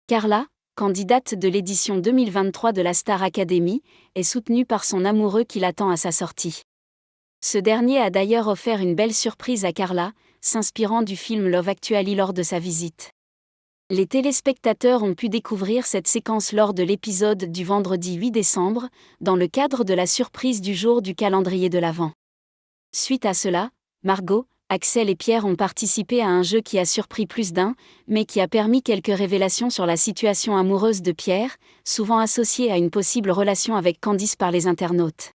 Carla, candidate de l'édition 2023 de la Star Academy, est soutenue par son amoureux qui l'attend à sa sortie. Ce dernier a d'ailleurs offert une belle surprise à Carla, s'inspirant du film Love Actually lors de sa visite. Les téléspectateurs ont pu découvrir cette séquence lors de l'épisode du vendredi 8 décembre, dans le cadre de la surprise du jour du calendrier de l'Avent. Suite à cela, Margot, Axel et Pierre ont participé à un jeu qui a surpris plus d'un, mais qui a permis quelques révélations sur la situation amoureuse de Pierre, souvent associée à une possible relation avec Candice par les internautes.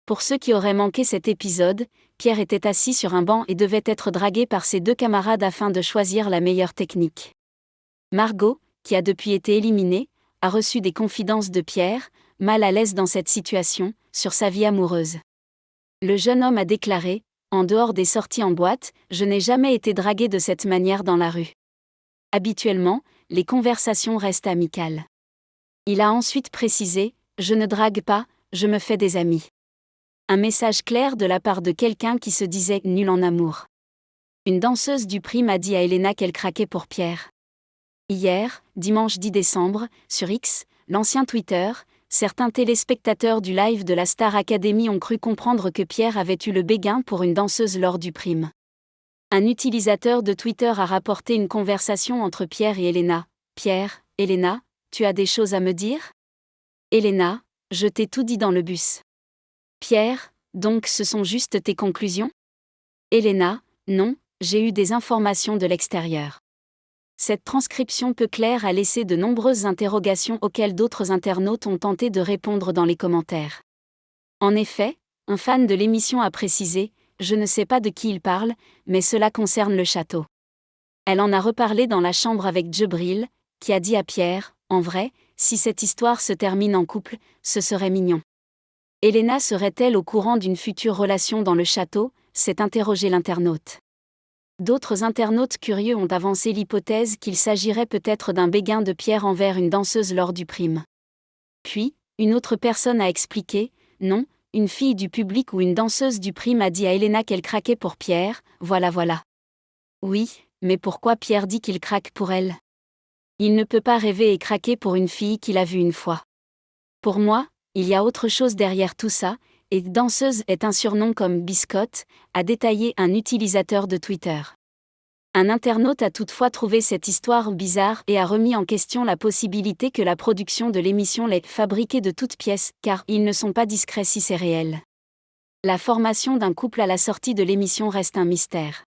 Pour ceux qui auraient manqué cet épisode, Pierre était assis sur un banc et devait être dragué par ses deux camarades afin de choisir la meilleure technique. Margot, qui a depuis été éliminée, a reçu des confidences de Pierre, mal à l'aise dans cette situation, sur sa vie amoureuse. Le jeune homme a déclaré: « En dehors des sorties en boîte, je n'ai jamais été dragué de cette manière dans la rue. Habituellement, les conversations restent amicales. » Il a ensuite précisé: « Je ne drague pas, je me fais des amis. » Un message clair de la part de quelqu'un qui se disait nul en amour. Une danseuse du Prime a dit à Elena qu'elle craquait pour Pierre. Hier, dimanche 10 décembre, sur X, l'ancien Twitter, certains téléspectateurs du live de la Star Academy ont cru comprendre que Pierre avait eu le béguin pour une danseuse lors du Prime. Un utilisateur de Twitter a rapporté une conversation entre Pierre et Elena. « Pierre, Elena, tu as des choses à me dire ? Elena, je t'ai tout dit dans le bus. » Pierre, donc ce sont juste tes conclusions ? Elena, non, j'ai eu des informations de l'extérieur. Cette transcription peu claire a laissé de nombreuses interrogations auxquelles d'autres internautes ont tenté de répondre dans les commentaires. En effet, un fan de l'émission a précisé: « Je ne sais pas de qui il parle, mais cela concerne le château. » Elle en a reparlé dans la chambre avec Djibril, qui a dit à Pierre: « En vrai, si cette histoire se termine en couple, ce serait mignon. » Elena serait-elle au courant d'une future relation dans le château ? S'est interrogé l'internaute. D'autres internautes curieux ont avancé l'hypothèse qu'il s'agirait peut-être d'un béguin de Pierre envers une danseuse lors du Prime. Puis, une autre personne a expliqué: « Non, une fille du public ou une danseuse du Prime a dit à Elena qu'elle craquait pour Pierre, voilà. » Oui, mais pourquoi Pierre dit qu'il craque pour elle ? Il ne peut pas rêver et craquer pour une fille qu'il a vue une fois. Pour moi, il y a autre chose derrière tout ça, et danseuse est un surnom comme Biscotte, a détaillé un utilisateur de Twitter. Un internaute a toutefois trouvé cette histoire bizarre et a remis en question la possibilité que la production de l'émission l'ait fabriquée de toutes pièces, car ils ne sont pas discrets si c'est réel. La formation d'un couple à la sortie de l'émission reste un mystère.